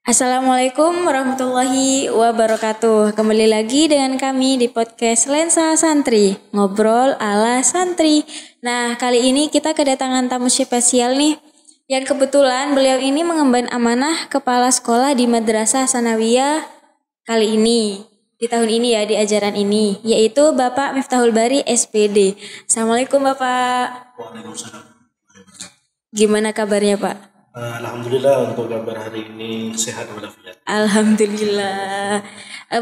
Assalamualaikum warahmatullahi wabarakatuh. Kembali lagi dengan kami di podcast Lensa Santri, ngobrol ala santri. Nah, kali ini kita kedatangan tamu spesial nih, yang kebetulan beliau ini mengemban amanah kepala sekolah di Madrasah Sanawiyah kali ini, di tahun ini ya, di ajaran ini, yaitu Bapak Miftahul Bari SPD. Assalamualaikum Bapak. Waalaikumsalam. Gimana kabarnya Pak? Alhamdulillah, untuk kabar hari ini sehat walafiat. Alhamdulillah.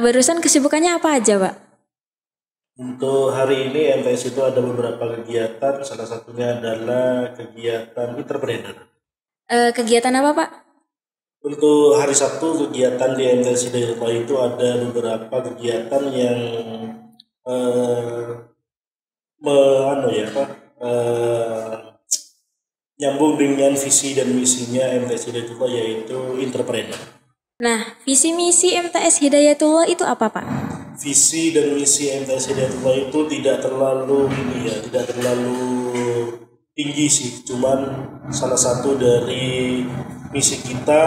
Barusan kesibukannya apa aja Pak? Untuk hari ini MTS itu ada beberapa kegiatan, salah satunya adalah kegiatan entrepreneur. Kegiatan apa Pak? Untuk hari Sabtu kegiatan di MTS Hidayatullah itu ada beberapa kegiatan yang nyambung dengan visi dan misinya MTS Hidayatullah, yaitu entrepreneur. Nah, visi misi MTS Hidayatullah itu apa Pak? Visi dan misi MTS Hidayatullah itu tidak terlalu tinggi sih, cuman salah satu dari misi kita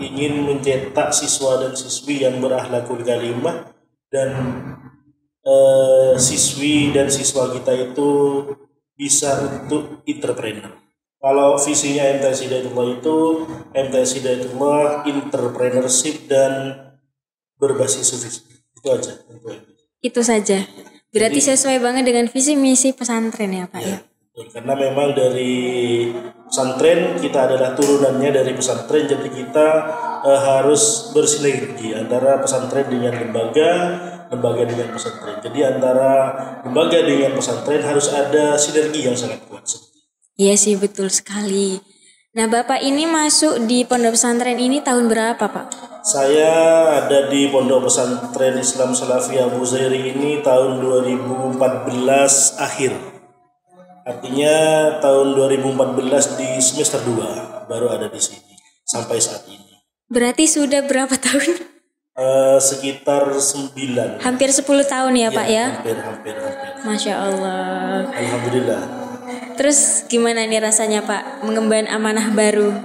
ingin mencetak siswa dan siswi yang berakhlakul karimah, dan siswi dan siswa kita itu bisa untuk entrepreneur. Kalau visinya MTS Hidayatullah itu MTS Hidayatullah entrepreneurship dan berbasis sufi. Itu aja. Itu saja. Berarti sesuai banget dengan visi misi pesantren ya Pak ya? Karena memang dari pesantren, kita adalah turunannya dari pesantren, jadi kita harus bersinergi antara pesantren dengan lembaga dengan pesantren. Jadi antara lembaga dengan pesantren harus ada sinergi yang sangat kuat. Iya sih, betul sekali. Nah, Bapak ini masuk di pondok pesantren ini tahun berapa Pak? Saya ada di Pondok Pesantren Islam Salafi Abu Zairi ini tahun 2014 akhir. Artinya tahun 2014 di semester 2 baru ada di sini sampai saat ini. Berarti sudah berapa tahun? Sekitar 9. Hampir 10 tahun ya Pak ya? Hampir. Masya Allah. Alhamdulillah. Terus gimana nih rasanya Pak mengemban amanah baru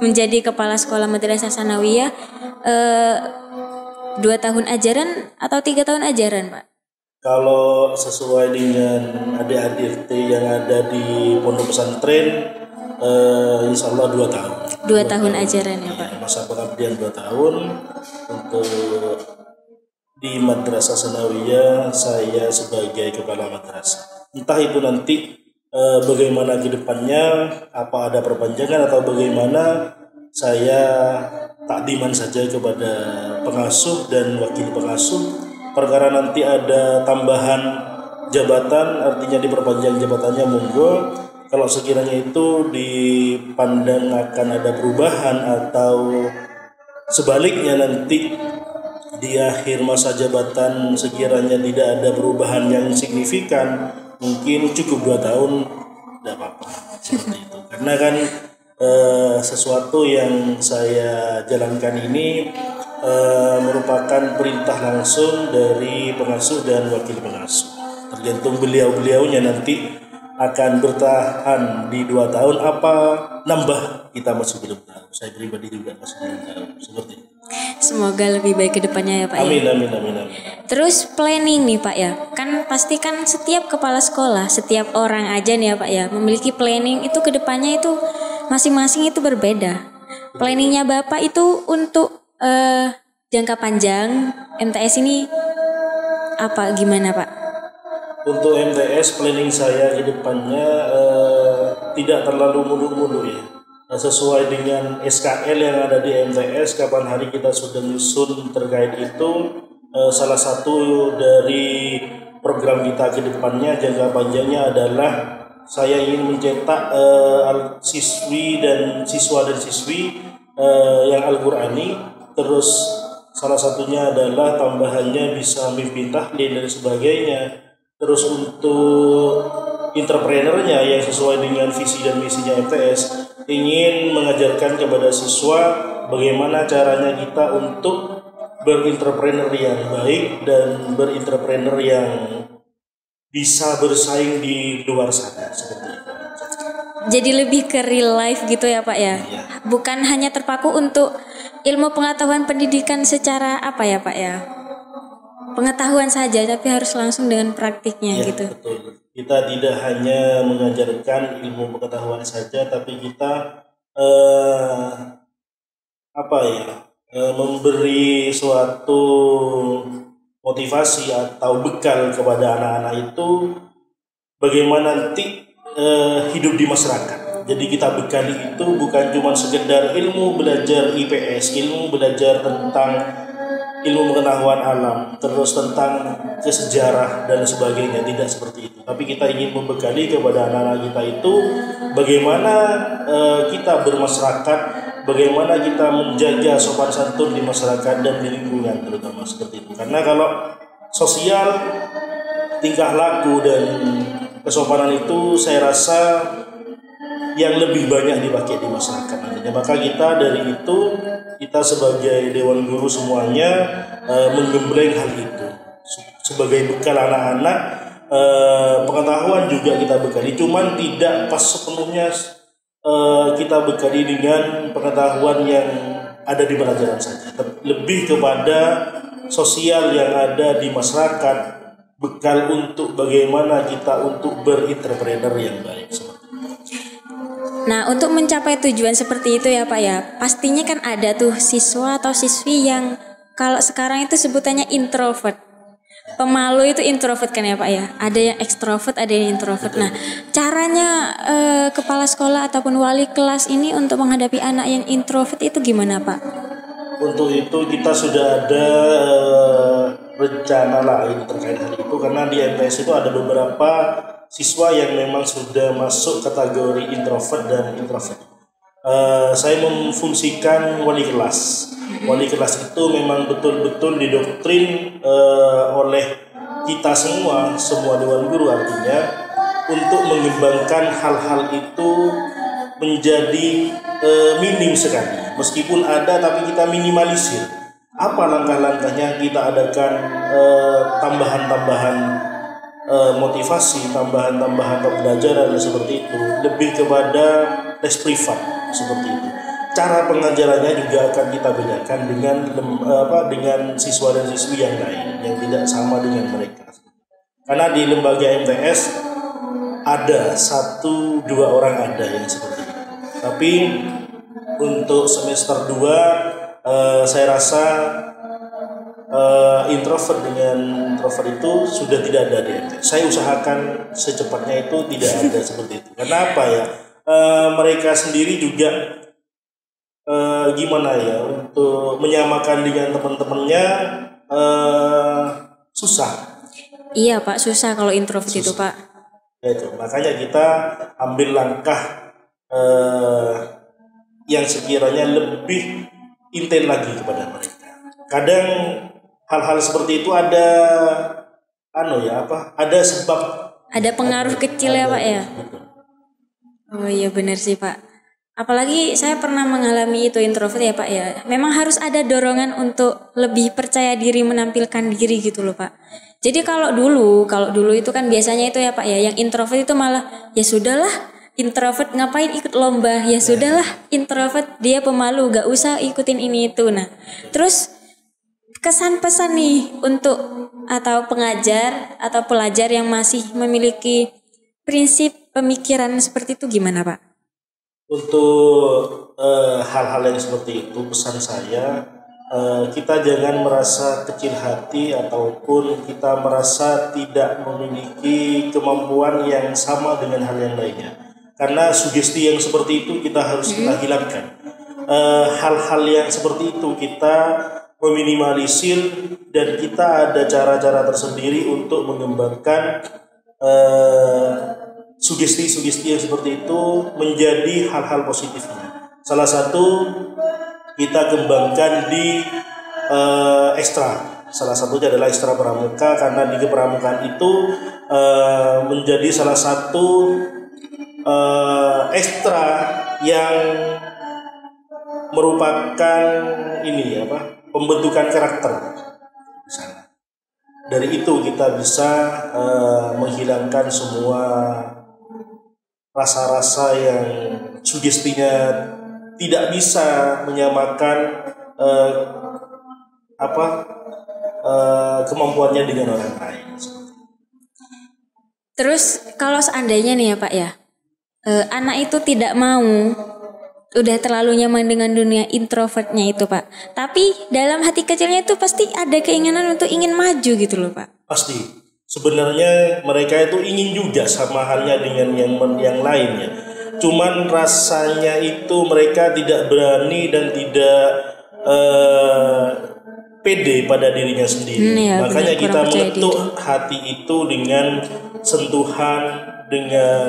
menjadi kepala sekolah Madrasah Sanawiyah 2 tahun ajaran atau 3 tahun ajaran Pak? Kalau sesuai dengan adik-adik yang ada di pondok pesantren, insya Allah 2 tahun. 2 tahun ajaran ya Pak? Masa pengabdian 2 tahun. Untuk di Madrasah Sanawiyah saya sebagai kepala madrasah. Entah itu nanti bagaimana ke depannya, apa ada perpanjangan atau bagaimana, saya takdiman saja kepada pengasuh dan wakil pengasuh. Perkara nanti ada tambahan jabatan, artinya diperpanjang jabatannya, monggo. Kalau sekiranya itu dipandang akan ada perubahan atau sebaliknya nanti di akhir masa jabatan sekiranya tidak ada perubahan yang signifikan, mungkin cukup 2 tahun, tidak apa-apa seperti itu. Karena kan sesuatu yang saya jalankan ini merupakan perintah langsung dari pengasuh dan wakil pengasuh. Tergantung beliau-beliaunya nanti akan bertahan di 2 tahun apa nambah, kita masih belum tahu. Saya pribadi juga masih belum tahu seperti itu. Semoga lebih baik ke depannya ya Pak. Amin. Terus planning nih Pak ya, kan pasti kan setiap kepala sekolah, setiap orang aja nih ya Pak ya, memiliki planning itu ke depannya itu masing-masing itu berbeda. Planningnya Bapak itu untuk jangka panjang MTS ini apa, gimana Pak? Untuk MTS planning saya ke depannya tidak terlalu muluk-muluk ya. Sesuai dengan SKL yang ada di MTS, kapan hari kita sudah menyusun terkait itu. Salah satu dari program kita ke depannya jangka panjangnya adalah saya ingin mencetak siswi dan siswi yang Al-Qurani. Terus salah satunya adalah tambahannya bisa mimpin tahlil dan sebagainya. Terus untuk entrepreneurnya yang sesuai dengan visi dan misinya MTS, ingin mengajarkan kepada siswa bagaimana caranya kita untuk berentrepreneur yang baik dan berentrepreneur yang bisa bersaing di luar sana seperti itu. Jadi lebih ke real life gitu ya Pak ya. Iya. Bukan hanya terpaku untuk ilmu pengetahuan pendidikan secara apa ya Pak ya. Pengetahuan saja tapi harus langsung dengan praktiknya Ya, gitu. betul. Kita tidak hanya mengajarkan ilmu pengetahuan saja, tapi kita memberi suatu motivasi atau bekal kepada anak-anak itu bagaimana nanti hidup di masyarakat. Jadi kita bekali itu bukan cuma sekedar ilmu belajar IPS, ilmu belajar tentang ilmu pengetahuan alam, terus tentang sejarah dan sebagainya, tidak seperti itu. Tapi kita ingin membekali kepada anak-anak kita itu bagaimana kita bermasyarakat, bagaimana kita menjaga sopan santun di masyarakat dan di lingkungan terutama seperti itu. Karena kalau sosial, tingkah laku dan kesopanan itu saya rasa yang lebih banyak dipakai di masyarakat nantinya. Maka kita dari itu, kita sebagai Dewan Guru semuanya menggembleng hal itu sebagai bekal anak-anak. Pengetahuan juga kita bekali, cuman tidak pas sepenuhnya kita bekali dengan pengetahuan yang ada di pelajaran saja, lebih kepada sosial yang ada di masyarakat, bekal untuk bagaimana kita untuk berentrepreneur yang baik. Nah, untuk mencapai tujuan seperti itu ya Pak ya, pastinya kan ada tuh siswa atau siswi yang kalau sekarang itu sebutannya introvert. Pemalu itu introvert kan ya Pak ya. Ada yang ekstrovert, ada yang introvert. Nah, caranya kepala sekolah ataupun wali kelas ini untuk menghadapi anak yang introvert itu gimana Pak? Untuk itu kita sudah ada rencana lain terkait hal itu, karena di MTS itu ada beberapa siswa yang memang sudah masuk kategori introvert dan introvert. Saya memfungsikan wali kelas. Wali kelas itu memang betul-betul didoktrin oleh kita semua Dewan Guru, artinya untuk mengembangkan hal-hal itu menjadi minim sekali. Meskipun ada, tapi kita minimalisir. Apa langkah-langkahnya? Kita adakan tambahan-tambahan motivasi, tambahan-tambahan pembelajaran seperti itu, lebih kepada les privat seperti itu. Cara pengajarannya juga akan kita bedakan dengan siswa dan siswi yang lain yang tidak sama dengan mereka. Karena di lembaga MTS ada 1-2 orang ada yang seperti itu. Tapi untuk semester 2 saya rasa introvert dengan introvert itu sudah tidak ada di MTS. Saya usahakan secepatnya itu tidak ada seperti itu. Karena apa ya? Mereka sendiri juga gimana ya, untuk menyamakan dengan teman-temannya susah. Iya Pak, susah kalau introvert itu Pak. Ya itu, makanya kita ambil langkah yang sekiranya lebih intent lagi kepada mereka. Kadang hal-hal seperti itu ada ada sebab, ada pengaruh kecil ya Pak ya. Betul. Oh iya benar sih Pak. Apalagi saya pernah mengalami itu introvert ya Pak ya. Memang harus ada dorongan untuk lebih percaya diri, menampilkan diri gitu loh Pak. Jadi kalau dulu itu kan biasanya itu ya Pak ya, yang introvert itu malah ya sudahlah, introvert ngapain ikut lomba, ya sudahlah introvert dia pemalu, gak usah ikutin ini itu. Nah terus kesan pesan nih untuk atau pengajar atau pelajar yang masih memiliki prinsip pemikiran seperti itu gimana Pak? Untuk hal-hal yang seperti itu, pesan saya, kita jangan merasa kecil hati ataupun kita merasa tidak memiliki kemampuan yang sama dengan hal yang lainnya. Karena sugesti yang seperti itu kita harus kita hilangkan. Hal-hal yang seperti itu kita meminimalisir, dan kita ada cara-cara tersendiri untuk mengembangkan sugesti-sugesti yang seperti itu menjadi hal-hal positifnya. Salah satu kita kembangkan di ekstra. Salah satunya adalah ekstra pramuka, karena di kepramukaan itu menjadi salah satu ekstra yang merupakan pembentukan karakter. dari itu kita bisa menghilangkan semua rasa-rasa yang sugestinya tidak bisa menyamakan kemampuannya dengan orang lain. Terus kalau seandainya nih ya Pak ya, anak itu tidak mau, udah terlalu nyaman dengan dunia introvertnya itu Pak. Tapi dalam hati kecilnya itu pasti ada keinginan untuk ingin maju gitu loh Pak. Pasti. Sebenarnya mereka itu ingin juga sama halnya dengan yang lainnya. Cuman rasanya itu mereka tidak berani dan tidak pede pada dirinya sendiri. Ya, makanya benar, kita kurang percaya mengetuk diri. hati itu dengan sentuhan, dengan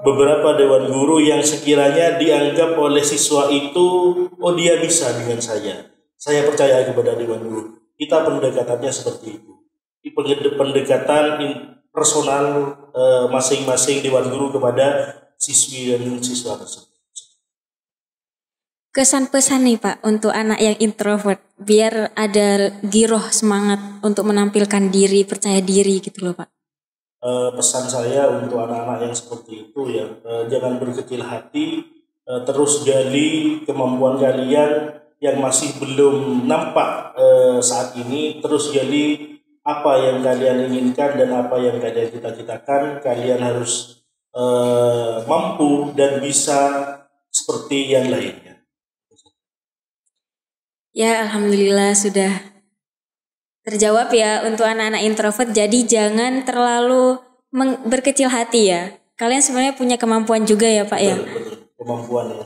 beberapa dewan guru yang sekiranya dianggap oleh siswa itu, oh dia bisa dengan saya percaya kepada dewan guru. Kita pendekatannya seperti itu, pendekatan personal masing-masing dewan guru kepada siswi dan siswa tersebut. Kesan pesan nih Pak untuk anak yang introvert biar ada giroh semangat untuk menampilkan diri, percaya diri gitu loh Pak. Pesan saya untuk anak-anak yang seperti itu ya, jangan berkecil hati, terus gali kemampuan kalian yang masih belum nampak saat ini, terus gali apa yang kalian inginkan dan apa yang kalian cita-citakan. Kalian harus mampu dan bisa seperti yang lainnya. Ya alhamdulillah sudah terjawab ya untuk anak-anak introvert. Jadi jangan terlalu berkecil hati ya. Kalian sebenarnya punya kemampuan juga ya Pak ya. Betul, kemampuan ya.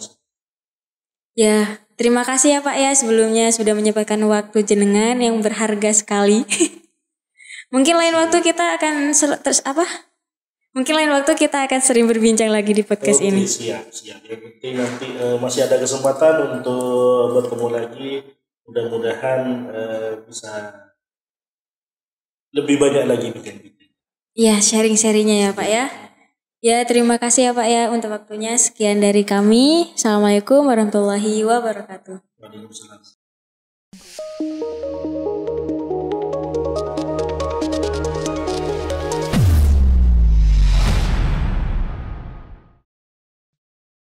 Ya terima kasih ya Pak ya sebelumnya sudah menyempatkan waktu jenengan yang berharga sekali. Mungkin lain waktu kita akan Mungkin lain waktu kita akan sering berbincang lagi di podcast ini. Siap. Yang penting nanti masih ada kesempatan untuk bertemu lagi. Mudah-mudahan bisa lebih banyak lagi bikin-bikin. Ya, sharing-sharingnya ya Pak ya. Ya, terima kasih ya Pak ya untuk waktunya. Sekian dari kami. Assalamualaikum warahmatullahi wabarakatuh. Waalaikumsalam.